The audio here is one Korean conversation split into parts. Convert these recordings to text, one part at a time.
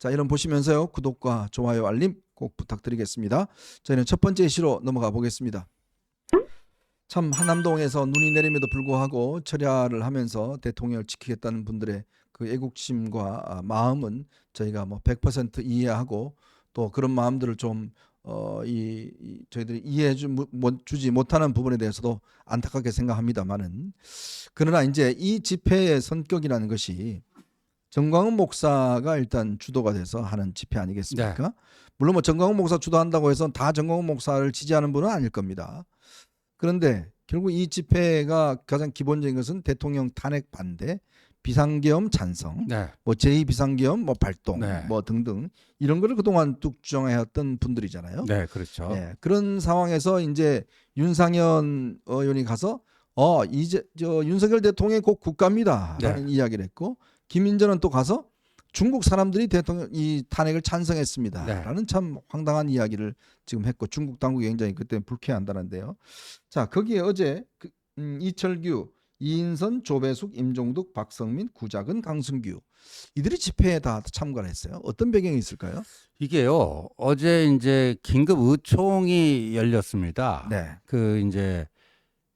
자, 이런 보시면서요. 구독과 좋아요, 알림 꼭 부탁드리겠습니다. 저희는 첫 번째 이슈로 넘어가 보겠습니다. 참 한남동에서 눈이 내림에도 불구하고 철야를 하면서 대통령을 지키겠다는 분들의 그 애국심과 마음은 저희가 뭐 100% 이해하고 또 그런 마음들을 좀 저희들이 주지 못하는 부분에 대해서도 안타깝게 생각합니다만은, 그러나 이제 이 집회의 성격이라는 것이 정광훈 목사가 일단 주도가 돼서 하는 집회 아니겠습니까? 네. 물론 뭐 정광훈 목사 주도한다고 해서 다 정광훈 목사를 지지하는 분은 아닐 겁니다. 그런데 결국 이 집회가 가장 기본적인 것은 대통령 탄핵 반대, 비상계엄 찬성, 네. 뭐 제2비상계엄 뭐 발동, 네. 뭐 등등 이런 거를 그동안 뚝 주장해왔던 분들이잖아요. 네, 그렇죠. 예, 그런 상황에서 이제 윤상현 의원이 가서 이제 윤석열 대통령이 곧 국가입니다라는 이야기를 했고, 김인전은 또 가서 중국 사람들이 대통령 이 탄핵을 찬성했습니다라는 참 황당한 이야기를 지금 했고, 중국 당국이 굉장히 그때 불쾌한다는데요. 자, 거기에 어제 이철규, 이인선, 조배숙, 임종득, 박성민, 구자근, 강승규 이들이 집회에 다 참가를 했어요. 어떤 배경이 있을까요? 이게요, 어제 이제 긴급 의총이 열렸습니다. 네. 그 이제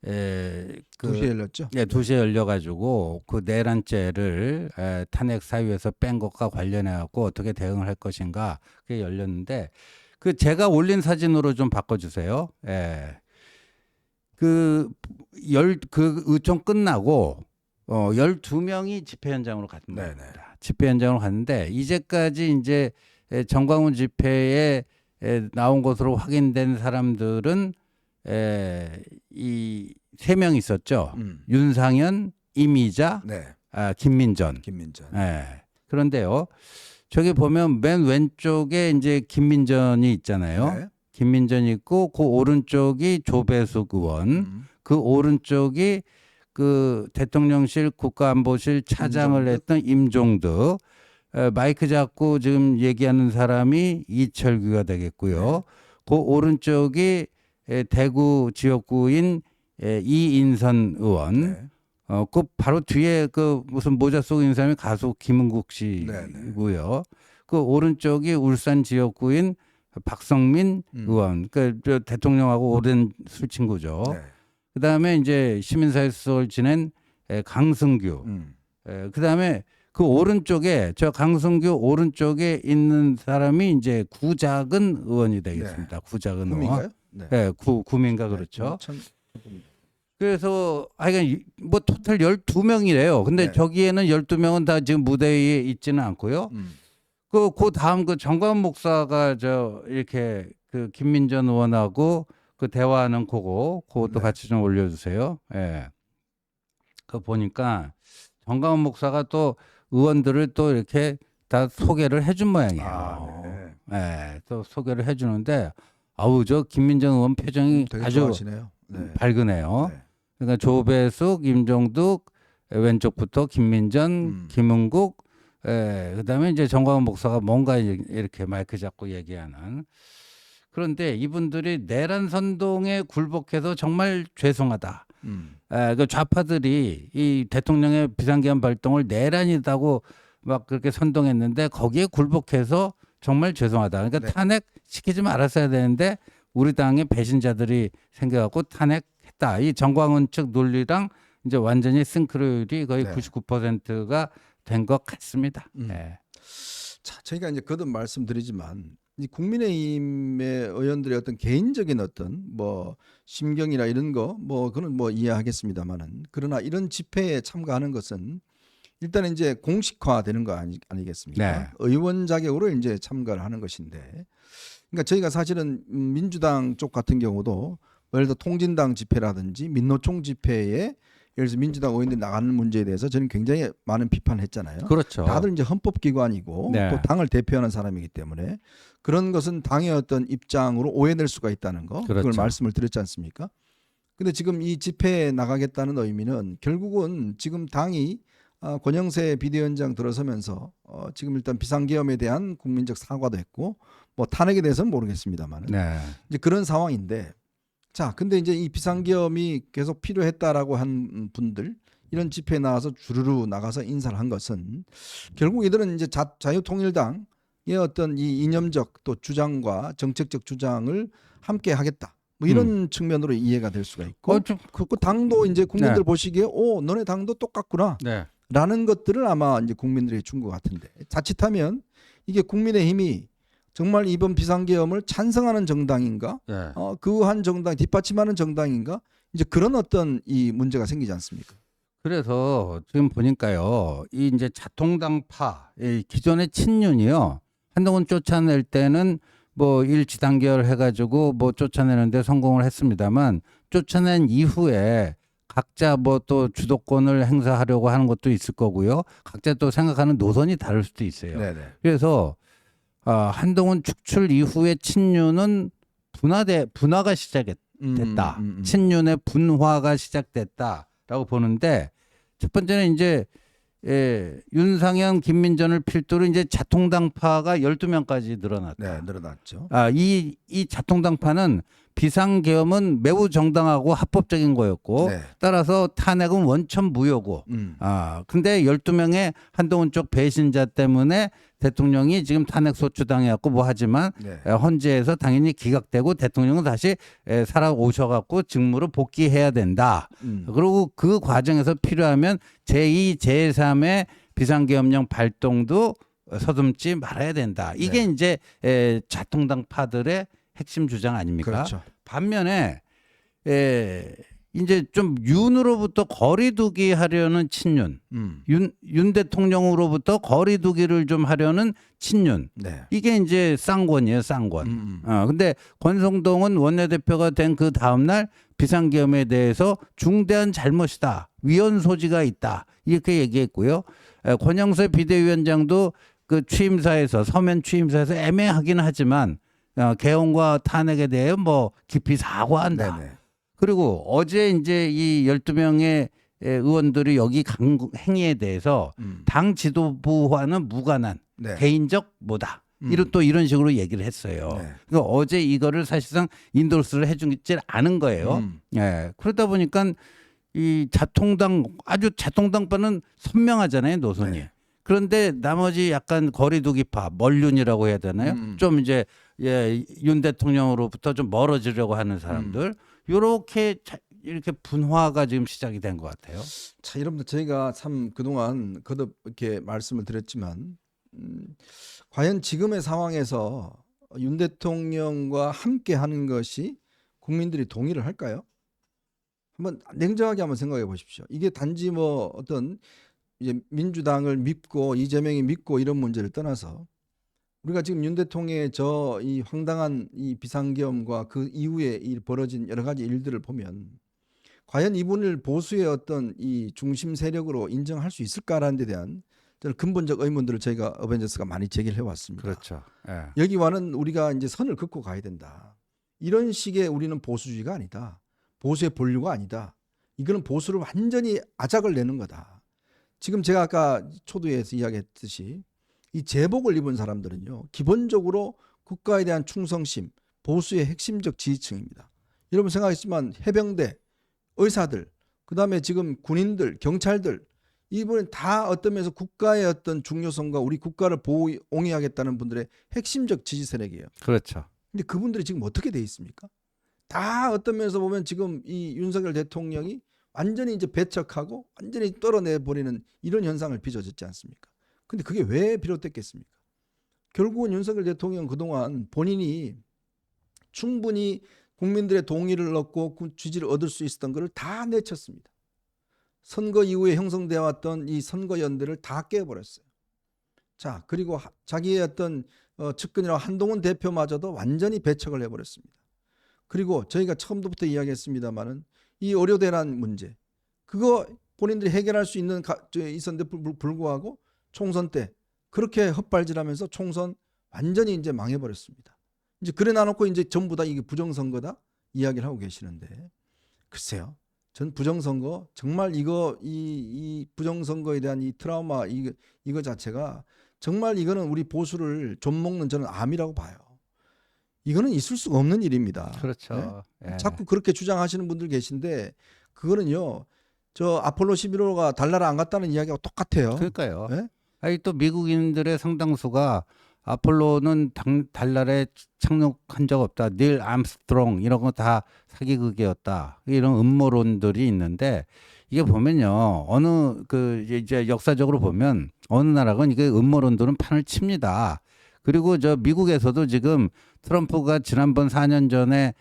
2시에 열렸죠? 네, 2시에 열려가지고 그 내란죄를 탄핵 사유에서 뺀 것과 관련해 갖고 어떻게 대응을 할 것인가 그게 열렸는데, 그 제가 올린 사진으로 좀 바꿔주세요. 예. 그 의총 끝나고 12명이 집회 현장으로 갔습니다. 네네. 집회 현장으로 갔는데, 이제까지 이제 정광훈 집회에 나온 것으로 확인된 사람들은 이 3명 있었죠. 윤상현, 이미자, 네. 김민전. 예. 그런데요, 저기 보면 맨 왼쪽에 이제 김민전이 있잖아요. 네. 김민전이 있고 그 오른쪽이 조배숙 의원, 그 오른쪽이 그 대통령실 국가안보실 차장을 했던 임종득, 마이크 잡고 지금 얘기하는 사람이 이철규가 되겠고요. 그 오른쪽이 대구 지역구인 이인선 의원, 그 바로 뒤에 그 무슨 모자 속 있는 사람이 가수 김은국 씨고요. 그 오른쪽이 울산 지역구인 박성민 의원, 그 대통령하고 오랜 술 친구죠. 그다음에 이제 시민사회 수석을 지낸 강승규. 그다음에 그 오른쪽에 저 강승규 오른쪽에 있는 사람이 이제 구자근 의원이 되겠습니다. 구자근 의원. 네, 구민가 그렇죠. 그래서 하여간 뭐 토탈 12명이래요. 근데 저기에는 12명은 다 지금 무대에 있지는 않고요. 그 다음 그 정광훈 목사가 이렇게 그 김민전 의원하고 그 대화하는 그것도 같이 좀 올려주세요. 예. 그 보니까 정광훈 목사가 또 의원들을 또 이렇게 다 소개를 해준 모양이에요. 예. 또 소개를 해주는데, 아우 저 김민전 의원 표정이 아주 좋아하시네요. 밝으네요. 그러니까 조배숙, 임종득, 왼쪽부터 김민전, 김은국, 그다음에 이제 정광훈 목사가 뭔가 이렇게 마이크 잡고 얘기하는. 그런데 이분들이 내란 선동에 굴복해서 정말 죄송하다. 그 좌파들이 이 대통령의 비상계엄 발동을 내란이다고 막 그렇게 선동했는데 거기에 굴복해서 정말 죄송하다. 그러니까 탄핵 시키지 말았어야 되는데 우리 당의 배신자들이 생겨갖고 탄핵했다. 이 정광훈 측 논리랑 이제 완전히 싱크로율이 거의 99%가 된 것 같습니다. 자, 저희가 이제 거듭 말씀드리지만 이 국민의힘의 의원들의 어떤 개인적인 어떤 뭐 심경이나 이런 거 뭐 그는 뭐 이해하겠습니다만은, 그러나 이런 집회에 참가하는 것은 일단 이제 공식화되는 거 아니겠습니까? 의원 자격으로 이제 참가를 하는 것인데, 그러니까 저희가 사실은 민주당 쪽 같은 경우도 예를 들어 통진당 집회라든지 민노총 집회에 예를 들어서 민주당 의원들이 나가는 문제에 대해서 저는 굉장히 많은 비판을 했잖아요. 그렇죠. 다들 이제 헌법기관이고 또 당을 대표하는 사람이기 때문에 그런 것은 당의 어떤 입장으로 오해될 수가 있다는 거, 그걸 말씀을 드렸지 않습니까? 근데 지금 이 집회에 나가겠다는 의미는 결국은 지금 당이 권영세 비대위원장 들어서면서 지금 일단 비상계엄에 대한 국민적 사과도 했고 뭐 탄핵에 대해서는 모르겠습니다만 이제 그런 상황인데, 자, 근데 이제 이 비상계엄이 계속 필요했다라고 한 분들 이런 집회에 나와서 주르르 나가서 인사를 한 것은 결국 이들은 이제 자유통일당 어떤 이 이념적 또 주장과 정책적 주장을 함께 하겠다. 뭐 이런 측면으로 이해가 될 수가 있고 그 당도 이제 국민들 네. 보시기에 너네 당도 똑같구나. 네. 라는 것들을 아마 이제 국민들이 준 것 같은데 자칫하면 이게 국민의힘이 정말 이번 비상계엄을 찬성하는 정당인가? 네. 그 한 정당 뒷받침하는 정당인가? 이제 그런 어떤 이 문제가 생기지 않습니까? 그래서 지금 보니까요, 이 이제 자통당파, 이 기존의 친윤이요, 한동훈 쫓아낼 때는 뭐 일치 단결 해가지고 뭐 쫓아내는데 성공을 했습니다만, 쫓아낸 이후에 각자 뭐 또 주도권을 행사하려고 하는 것도 있을 거고요, 각자 또 생각하는 노선이 다를 수도 있어요. 네네. 그래서 한동훈 축출 이후에 친윤은 분화가 시작됐다. 친윤의 분화가 시작됐다라고 보는데, 첫 번째는 이제 윤상현, 김민전을 필두로 이제 자통당파가 12명까지 늘어났다. 네, 늘어났죠. 이 자통당파는 비상계엄은 매우 정당하고 합법적인 거였고, 네. 따라서 탄핵은 원천 무효고, 근데 12명의 한동훈 쪽 배신자 때문에 대통령이 지금 탄핵 소추당해갖고 뭐 하지만 네. 헌재에서 당연히 기각되고 대통령은 다시 살아오셔갖고 직무로 복귀해야 된다. 그리고 그 과정에서 필요하면 제2, 제3의 비상계엄령 발동도 서슴지 말아야 된다. 이게 네. 이제 자통당파들의 핵심 주장 아닙니까? 그렇죠. 반면에 이제 좀 윤으로부터 거리두기 하려는 친윤, 윤 대통령으로부터 거리두기를 좀 하려는 친윤. 네. 이게 이제 쌍권이에요, 쌍권. 근데 권성동은 원내대표가 된 그 다음날 비상계엄에 대해서 중대한 잘못이다, 위헌 소지가 있다, 이렇게 얘기했고요. 권영세 비대위원장도 그 취임사에서, 서면 취임사에서 애매하긴 하지만 개헌과 탄핵에 대해 뭐 깊이 사과한다. 네네. 그리고 어제 이제 이 12명의 의원들이 여기 행위에 대해서 당 지도부와는 무관한 네. 개인적 뭐다. 이런 식으로 얘기를 했어요. 네. 그러니까 어제 이거를 사실상 인도스를 해주지 않은 거예요. 예. 그러다 보니까 이 아주 자통당파는 선명하잖아요, 노선이. 네. 그런데 나머지 약간 거리두기파, 멀윤이라고 해야 되나요? 좀 이제 윤 대통령으로부터 좀 멀어지려고 하는 사람들, 이렇게 분화가 지금 시작이 된 것 같아요. 자, 여러분들 저희가 참 그동안 거듭 이렇게 말씀을 드렸지만 과연 지금의 상황에서 윤 대통령과 함께 하는 것이 국민들이 동의를 할까요? 한번 냉정하게 한번 생각해 보십시오. 이게 단지 뭐 어떤 이제 민주당을 믿고 이재명이 믿고 이런 문제를 떠나서 우리가 지금 윤 대통령의 이 황당한 이 비상계엄과 그 이후에 벌어진 여러 가지 일들을 보면 과연 이분을 보수의 어떤 이 중심 세력으로 인정할 수 있을까라는 데 대한 저는 근본적 의문들을 저희가 어벤져스가 많이 제기를 해왔습니다. 그렇죠. 예. 여기와는 우리가 이제 선을 긋고 가야 된다. 이런 식의 우리는 보수주의가 아니다. 보수의 본류가 아니다. 이거는 보수를 완전히 아작을 내는 거다. 지금 제가 아까 초두에서 이야기했듯이 이 제복을 입은 사람들은요, 기본적으로 국가에 대한 충성심, 보수의 핵심적 지지층입니다. 여러분 생각했지만 해병대, 의사들, 그다음에 지금 군인들, 경찰들, 이분은 다 어떤 면에서 국가의 어떤 중요성과 우리 국가를 옹호하겠다는 분들의 핵심적 지지 세력이에요. 그렇죠. 근데 그분들이 지금 어떻게 돼 있습니까? 다 어떤 면에서 보면 지금 이 윤석열 대통령이 완전히 이제 배척하고 완전히 떨어내 버리는 이런 현상을 빚어졌지 않습니까? 근데 그게 왜 비롯됐겠습니까? 결국은 윤석열 대통령 그동안 본인이 충분히 국민들의 동의를 얻고 지지를 얻을 수 있었던 것을 다 내쳤습니다. 선거 이후에 형성되어 왔던 이 선거연대를 다 깨버렸어요. 자, 그리고 자기의 어떤 측근이라고 한동훈 대표마저도 완전히 배척을 해버렸습니다. 그리고 저희가 처음부터 이야기했습니다마는 이 의료대란 문제, 그거 본인들이 해결할 수 있었는데 불구하고 총선 때 그렇게 헛발질하면서 총선 완전히 이제 망해버렸습니다. 이제 그래 놔놓고 이제 전부 다 이게 부정선거다 이야기를 하고 계시는데, 글쎄요, 전 부정선거 정말 이 부정선거에 대한 이 트라우마 이거 자체가 정말 이거는 우리 보수를 좀먹는 저는 암이라고 봐요. 이거는 있을 수가 없는 일입니다. 그렇죠. 네? 예. 자꾸 그렇게 주장하시는 분들 계신데 그거는요, 저 아폴로 11호가 달나라 안 갔다는 이야기하고 똑같아요. 그러니까요. 네? 아니 또 미국인들의 상당수가 아폴로는 달날에 착륙한 적 없다. 닐 암스트롱 이런 거 다 사기극이었다. 이런 음모론들이 있는데 이게 보면요. 어느 그 이제 역사적으로 보면 어느 나라건 이게 음모론들은 판을 칩니다. 그리고 저 미국에서도 지금 트럼프가 지난번 4년 전에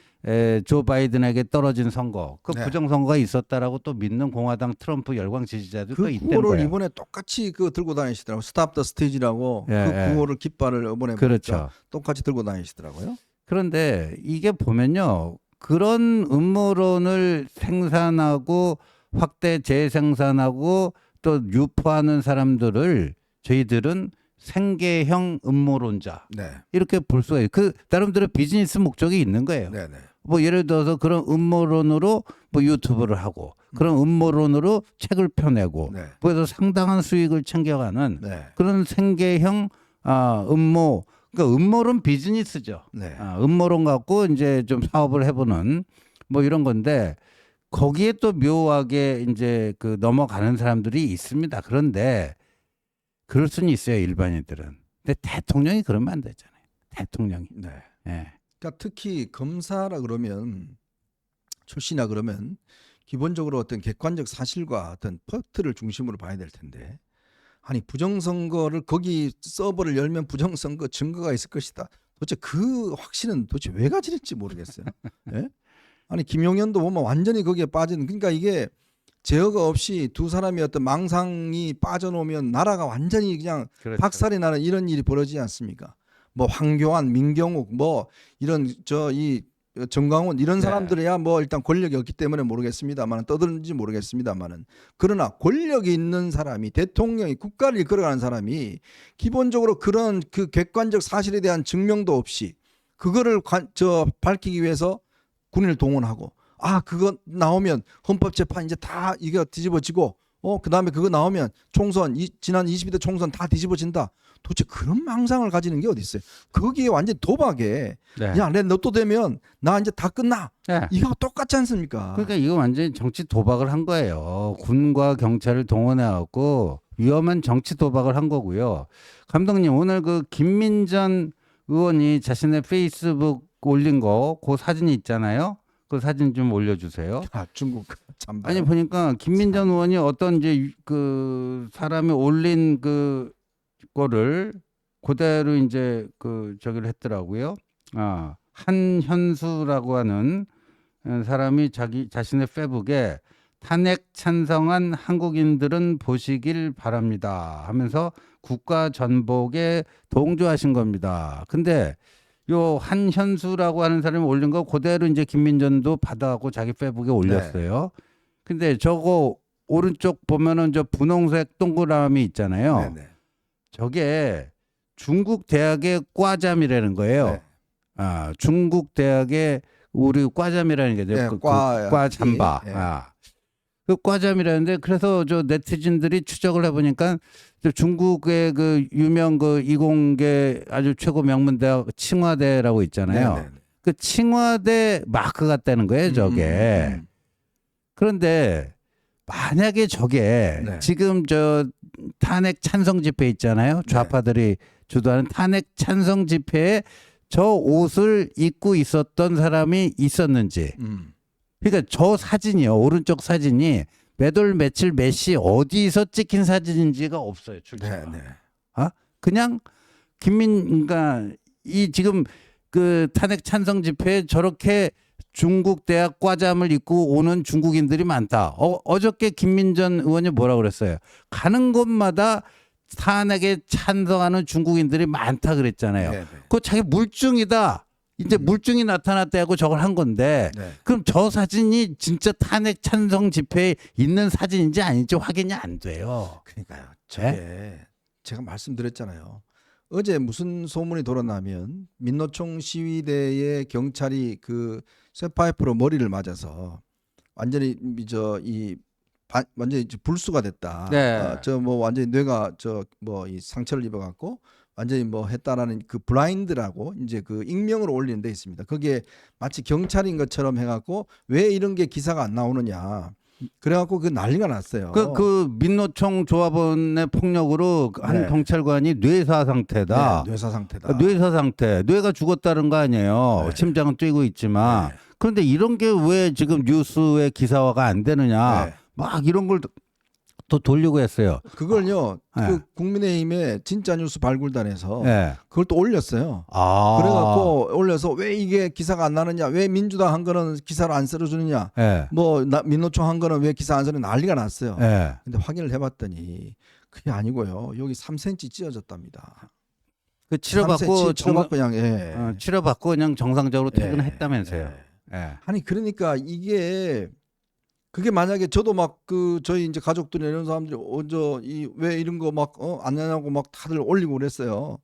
조 바이든에게 떨어진 선거, 그 네. 부정선거가 있었다라고 또 믿는 공화당 트럼프 열광 지지자들 또 그 있다는 구호를 거예요. 이번에 똑같이 그 들고 다니시더라고요. 스탑 더 스테이지라고 예, 그 예. 구호를 깃발을 이번에 그렇죠. 보니까 똑같이 들고 다니시더라고요. 그런데 이게 보면요. 그런 음모론을 생산하고 확대 재생산하고 또 유포하는 사람들을 저희들은 생계형 음모론자 네. 이렇게 볼 수가 있어요. 그 나름대로 비즈니스 목적이 있는 거예요. 네, 네. 뭐 예를 들어서 그런 음모론으로 뭐 유튜브를 하고 그런 음모론으로 책을 펴내고 네. 그래서 상당한 수익을 챙겨가는 네. 그런 생계형 음모 그러니까 음모론 비즈니스죠. 네. 음모론 갖고 이제 좀 사업을 해보는 뭐 이런 건데 거기에 또 묘하게 이제 그 넘어가는 사람들이 있습니다. 그런데 그럴 수는 있어요, 일반인들은. 근데 대통령이 그러면 안 되잖아요. 대통령이. 네. 예. 그러니까 특히 검사라 그러면 출신이나 그러면 기본적으로 어떤 객관적 사실과 어떤 팩트를 중심으로 봐야 될 텐데 아니 부정선거를 거기 서버를 열면 부정선거 증거가 있을 것이다. 도대체 그 확신은 도대체 왜 가지는지 모르겠어요. 예? 아니 김용현도 보면 완전히 거기에 빠진 그러니까 이게 제어가 없이 두 사람이 어떤 망상이 빠져놓으면 나라가 완전히 그냥 그렇죠. 박살이 나는 이런 일이 벌어지지 않습니까? 뭐 황교안, 민경욱 뭐 이런 이 정광훈 이런 네. 사람들이야 뭐 일단 권력이 없기 때문에 모르겠습니다만 떠드는지 모르겠습니다만은 그러나 권력이 있는 사람이 대통령이 국가를 이끌어가는 사람이 기본적으로 그런 그 객관적 사실에 대한 증명도 없이 그거를 밝히기 위해서 군인을 동원하고 그거 나오면 헌법재판 이제 다 이게 뒤집어지고 그다음에 그거 나오면 총선 지난 22대 총선 다 뒤집어진다. 도대체 그런 망상을 가지는 게 어디 있어요? 거기에 완전 도박에 네. 야, 내 너 또 되면 나 이제 다 끝나. 네. 이거 똑같지 않습니까? 그러니까 이거 완전히 정치 도박을 한 거예요. 군과 경찰을 동원해 갖고 위험한 정치 도박을 한 거고요. 감독님 오늘 그 김민전 의원이 자신의 페이스북 올린 거 그 사진이 있잖아요. 그 사진 좀 올려주세요. 중국 참. 아니 보니까 김민전 의원이 어떤 이제 그 사람이 올린 그 거를 그대로 이제 그 저기를 했더라고요. 한현수라고 하는 사람이 자신의 페북에 탄핵 찬성한 한국인들은 보시길 바랍니다 하면서 국가 전복에 동조하신 겁니다. 근데 요 한현수라고 하는 사람이 올린 거 그대로 이제 김민전도 받아갖고 자기 페북에 올렸어요. 근데 저거 오른쪽 보면은 저 분홍색 동그라미 있잖아요. 네네. 저게 중국 대학의 과잠이라는 거예요. 네. 중국 대학의 우리 과잠이라는 게 네, 과잠바. 네. 그 과잠이라는데 그래서 저 네티즌들이 추적을 해보니까 저 중국의 그 유명 그 이공계 아주 최고 명문 대학 칭화대라고 있잖아요. 네네. 그 칭화대 마크 같다는 거예요, 저게. 그런데 만약에 저게 네. 지금 저 탄핵 찬성 집회 있잖아요. 좌파들이 주도하는 탄핵 찬성 집회에 저 옷을 입고 있었던 사람이 있었는지. 그러니까 저 사진이요. 오른쪽 사진이 몇 월 며칠 몇 시 어디서 찍힌 사진인지가 없어요. 출처가. 네. 그냥 그러니까 이 지금 그 탄핵 찬성 집회에 저렇게 중국 대학 과잠을 입고 오는 중국인들이 많다. 어저께 김민전 의원이 뭐라고 그랬어요? 가는 곳마다 탄핵에 찬성하는 중국인들이 많다 그랬잖아요. 네네. 그거 자기 물증이다. 이제 물증이 나타났다 하고 저걸 한 건데 네. 그럼 저 사진이 진짜 탄핵 찬성 집회에 있는 사진인지 아닌지 확인이 안 돼요. 그러니까요. 저게 제가 말씀드렸잖아요. 어제 무슨 소문이 돌았냐면 민노총 시위대의 경찰이 그 쇠파이프로 머리를 맞아서 완전히 완전히 불수가 됐다. 네. 저 뭐 완전히 뇌가 이 상처를 입어갖고 완전히 뭐 했다라는 그 블라인드라고 이제 그 익명으로 올리는 데 있습니다. 거기에 마치 경찰인 것처럼 해갖고 왜 이런 게 기사가 안 나오느냐. 그래갖고 그 난리가 났어요. 그 민노총 조합원의 폭력으로 한 네. 경찰관이 뇌사 상태다. 네, 뇌사 상태다. 뇌사 상태, 뇌가 죽었다는 거 아니에요. 네. 심장은 뛰고 있지만. 네. 그런데 이런 게 왜 지금 뉴스에 기사화가 안 되느냐. 네. 막 이런 걸 또 돌리고 했어요. 그걸요. 네. 그 국민의힘의 진짜 뉴스 발굴단에서 네. 그걸 또 올렸어요. 아. 그래갖고 올려서 왜 이게 기사가 안 나느냐, 왜 민주당 한 거는 기사를 안 쓸어주느냐, 네. 뭐 민노총 한 거는 왜 기사 안 쓰느냐 난리가 났어요. 네. 근데 확인을 해봤더니 그게 아니고요. 여기 3cm 찢어졌답니다. 그 치료받고 3cm 치료받고 그냥 치료받고 그냥 정상적으로 예. 퇴근했다면서요. 예. 예. 아니 그러니까 이게 그게 만약에 저도 막 그 저희 이제 가족들이 이런 사람들이 어저 이 왜 이런 거 막 안 하냐고 막 다들 올리고 그랬어요.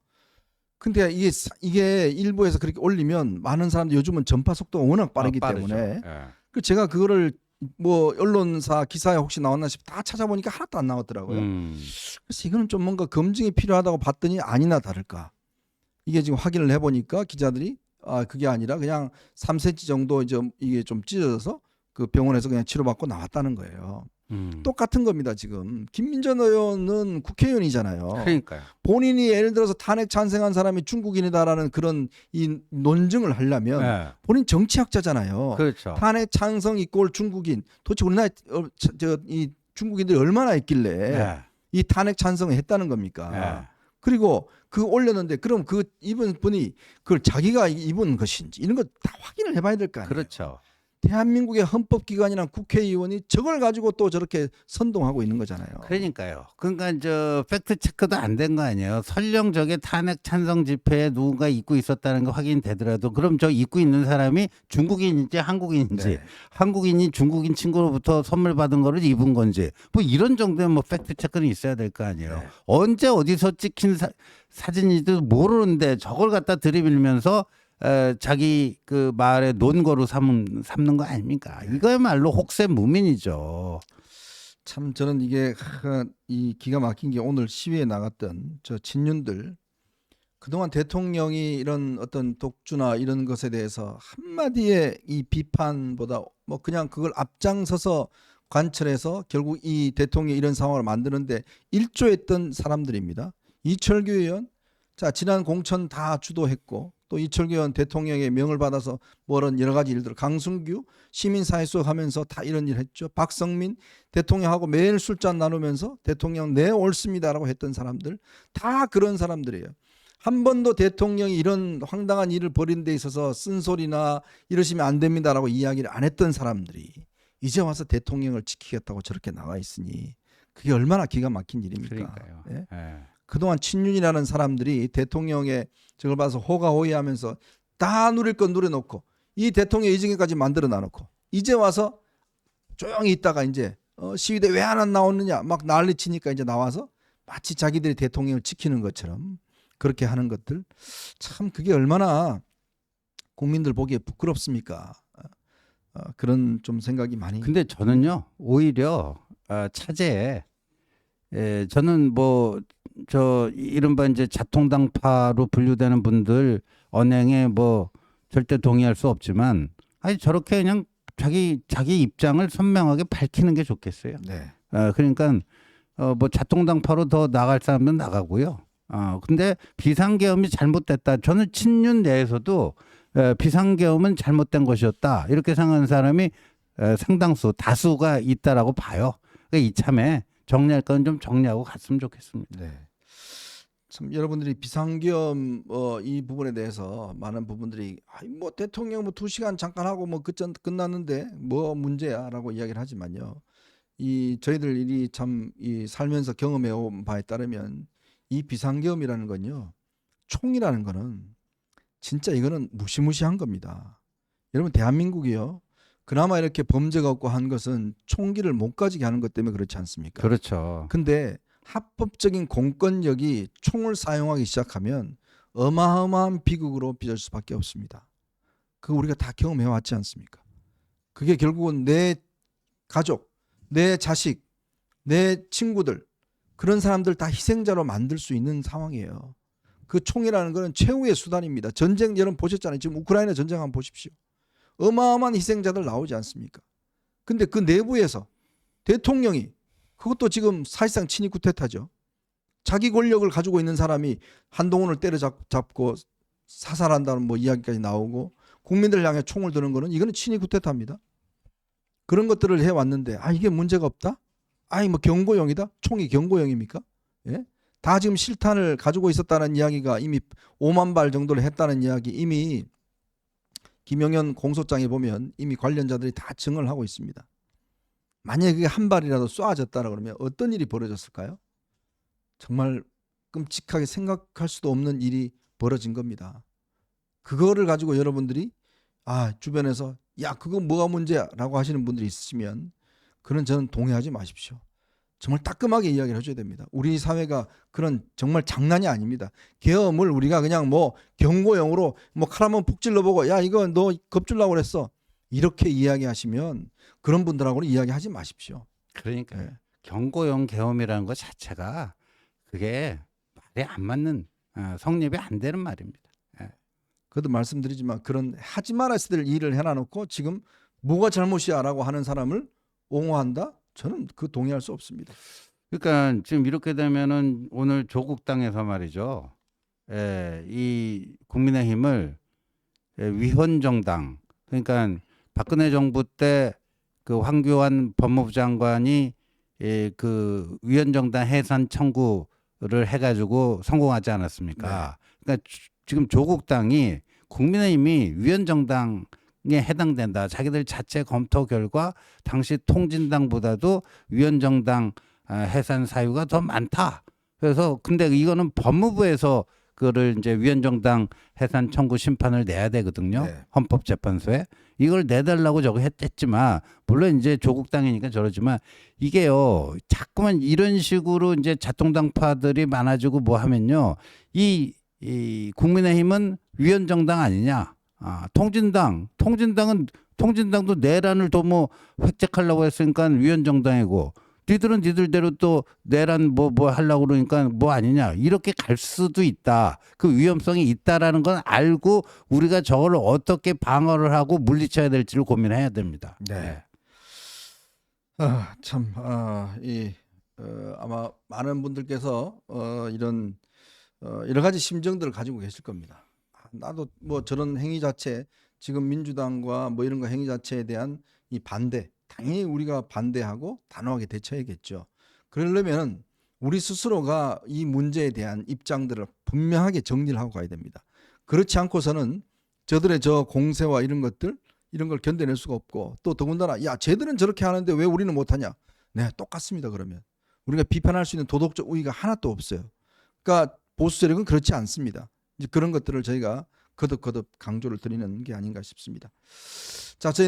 근데 이게 일부에서 그렇게 올리면 많은 사람들 요즘은 전파 속도가 워낙 빠르기 빠르죠. 때문에 예. 그 제가 그거를 뭐 언론사 기사에 혹시 나왔나 싶어 다 찾아보니까 하나도 안 나왔더라고요. 그래서 이거는 좀 뭔가 검증이 필요하다고 봤더니 아니나 다를까. 이게 지금 확인을 해보니까 기자들이 그게 아니라 그냥 3cm 정도 이제 이게 좀 찢어져서 그 병원에서 그냥 치료받고 나왔다는 거예요. 똑같은 겁니다. 지금 김민전 의원은 국회의원이잖아요. 그러니까요. 본인이 예를 들어서 탄핵 찬성한 사람이 중국인이다라는 그런 이 논증을 하려면 예. 본인 정치학자잖아요. 그렇죠. 탄핵 찬성 이꼴 중국인. 도대체 우리나라 이 중국인들이 얼마나 있길래 예. 이 탄핵 찬성을 했다는 겁니까? 예. 그리고 그 올렸는데 그럼 그 입은 분이 그걸 자기가 입은 것인지 이런 거 다 확인을 해봐야 될 거 아니에요. 그렇죠. 대한민국의 헌법기관이랑 국회의원이 저걸 가지고 또 저렇게 선동하고 있는 거잖아요. 그러니까요. 그러니까 저 팩트 체크도 안 된 거 아니에요. 설령 저게 탄핵 찬성 집회에 누군가 입고 있었다는 거 확인되더라도 그럼 저 입고 있는 사람이 중국인인지 한국인인지 네. 한국인이 중국인 친구로부터 선물 받은 거를 입은 건지 뭐 이런 정도의 뭐 팩트 체크는 있어야 될 거 아니에요. 네. 언제 어디서 찍힌 사진인지도 모르는데 저걸 갖다 들이밀면서 자기 그 말에 논거로 삼는 거 아닙니까? 이거야말로 혹세무민이죠. 참 저는 이게 이 기가 막힌 게 오늘 시위에 나갔던 저 친윤들 그동안 대통령이 이런 어떤 독주나 이런 것에 대해서 한마디의 이 비판보다 뭐 그냥 그걸 앞장서서 관철해서 결국 이 대통령이 이런 상황을 만드는데 일조했던 사람들입니다. 이철규 의원, 자 지난 공천 다 주도했고 또 이철규 의원 대통령의 명을 받아서 뭐런 여러 가지 일들, 강승규 시민사회 속 하면서 다 이런 일 했죠. 박성민 대통령하고 매일 술잔 나누면서 대통령 네 옳습니다라고 했던 사람들 다 그런 사람들이에요. 한 번도 대통령이 이런 황당한 일을 벌인 데 있어서 쓴소리나 이러시면 안 됩니다라고 이야기를 안 했던 사람들이 이제 와서 대통령을 지키겠다고 저렇게 나와 있으니 그게 얼마나 기가 막힌 일입니까? 그러니까요. 예? 예. 그동안 친윤이라는 사람들이 대통령의 저걸 봐서 호가호위하면서 다 누릴 건 누려놓고 이 대통령 이징에까지 만들어 놔놓고 이제 와서 조용히 있다가 이제 시위대 왜 안 나오느냐 막 난리치니까 이제 나와서 마치 자기들이 대통령을 지키는 것처럼 그렇게 하는 것들 참 그게 얼마나 국민들 보기에 부끄럽습니까? 그런 좀 생각이 많이. 근데 저는요 오히려 차제에 저는 뭐 저 이른바 이제 자통당파로 분류되는 분들 언행에 뭐 절대 동의할 수 없지만 아니 저렇게 그냥 자기 입장을 선명하게 밝히는 게 좋겠어요. 네. 그러니까 뭐 자통당파로 더 나갈 사람은 나가고요. 근데 비상계엄이 잘못됐다. 저는 친윤 내에서도 비상계엄은 잘못된 것이었다. 이렇게 생각하는 사람이 상당수 다수가 있다라고 봐요. 그러니까 이참에 정리할 건 좀 정리하고 갔으면 좋겠습니다. 네. 참 여러분들이 비상계엄 이 부분에 대해서 많은 부분들이 뭐 대통령 뭐 2시간 잠깐 하고 뭐 끝났는데 뭐 문제야라고 이야기를 하지만요. 이 저희들 일이 참 이 살면서 경험해 온 바에 따르면 이 비상계엄이라는 건요. 총이라는 거는 진짜 이거는 무시무시한 겁니다. 여러분 대한민국이요. 그나마 이렇게 범죄가 없고 한 것은 총기를 못 가지게 하는 것 때문에 그렇지 않습니까? 그렇죠. 근데 합법적인 공권력이 총을 사용하기 시작하면 어마어마한 비극으로 빚을 수밖에 없습니다. 그거 우리가 다 경험해 왔지 않습니까? 그게 결국은 내 가족, 내 자식, 내 친구들 그런 사람들 다 희생자로 만들 수 있는 상황이에요. 그 총이라는 것은 최후의 수단입니다. 전쟁 여러분 보셨잖아요. 지금 우크라이나 전쟁 한번 보십시오. 어마어마한 희생자들 나오지 않습니까? 근데 그 내부에서 대통령이 그것도 지금 사실상 친위 쿠데타죠. 자기 권력을 가지고 있는 사람이 한동훈을 때려잡고 사살한다는 뭐 이야기까지 나오고 국민들을 향해 총을 드는 거는 이거는 친위 쿠데타입니다. 그런 것들을 해왔는데 이게 문제가 없다? 뭐 경고용이다? 총이 경고용입니까? 예? 다 지금 실탄을 가지고 있었다는 이야기가 이미 5만 발 정도를 했다는 이야기 이미 김영현 공소장에 보면 이미 관련자들이 다 증언을 하고 있습니다. 만약에 그게 한 발이라도 쏘아졌다라 그러면 어떤 일이 벌어졌을까요? 정말 끔찍하게 생각할 수도 없는 일이 벌어진 겁니다. 그거를 가지고 여러분들이 주변에서 야 그거 뭐가 문제야 라고 하시는 분들이 있으시면 그런 저는 동의하지 마십시오. 정말 따끔하게 이야기를 해줘야 됩니다. 우리 사회가 그런 정말 장난이 아닙니다. 계엄을 우리가 그냥 뭐 경고용으로 뭐 칼 한번 푹 찔러보고 야 이거 너 겁주려고 그랬어 이렇게 이야기하시면 그런 분들하고는 이야기하지 마십시오. 그러니까 네. 경고용 계엄이라는 것 자체가 그게 말이 안 맞는 성립이 안 되는 말입니다. 그것도 말씀드리지만 그런 하지 말아야 될 일을 해놔놓고 지금 뭐가 잘못이야라고 하는 사람을 옹호한다? 저는 그 동의할 수 없습니다. 그러니까 지금 이렇게 되면은 오늘 조국 당에서 말이죠. 이 국민의힘을 위헌 정당, 그러니까 박근혜 정부 때 그 황교안 법무부 장관이 그 위헌 정당 해산 청구를 해가지고 성공하지 않았습니까? 그러니까 지금 조국 당이 국민의힘이 위헌 정당에 해당된다. 자기들 자체 검토 결과 당시 통진당보다도 위헌 정당 해산 사유가 더 많다. 그래서 근데 이거는 법무부에서 그거를 이제 위헌 정당 해산 청구 심판을 내야 되거든요. 네. 헌법재판소에 이걸 내달라고 저거 했지만 물론 이제 조국 당이니까 저러지만 이게요 자꾸만 이런 식으로 이제 자통당파들이 많아지고 뭐 하면요 이 국민의힘은 위헌 정당 아니냐? 통진당도 내란을 또 뭐 획책하려고 했으니까 위헌 정당이고 니들은 니들대로 또 내란 뭐 하려고 그러니까 뭐 아니냐 이렇게 갈 수도 있다. 그 위험성이 있다라는 건 알고 우리가 저걸 어떻게 방어를 하고 물리쳐야 될지를 고민해야 됩니다. 네. 아마 많은 분들께서 이런 여러 가지 심정들을 가지고 계실 겁니다. 나도 뭐 저런 행위 자체 지금 민주당과 뭐 이런 거 행위 자체에 대한 이 반대 당연히 우리가 반대하고 단호하게 대처해야겠죠. 그러려면 우리 스스로가 이 문제에 대한 입장들을 분명하게 정리를 하고 가야 됩니다. 그렇지 않고서는 저들의 저 공세와 이런 것들 이런 걸 견뎌낼 수가 없고 또 더군다나 야 쟤들은 저렇게 하는데 왜 우리는 못하냐. 네 똑같습니다. 그러면 우리가 비판할 수 있는 도덕적 우위가 하나도 없어요. 그러니까 보수 세력은 그렇지 않습니다. 이제 그런 것들을 저희가 거듭 강조를 드리는 게 아닌가 싶습니다. 자, 저희는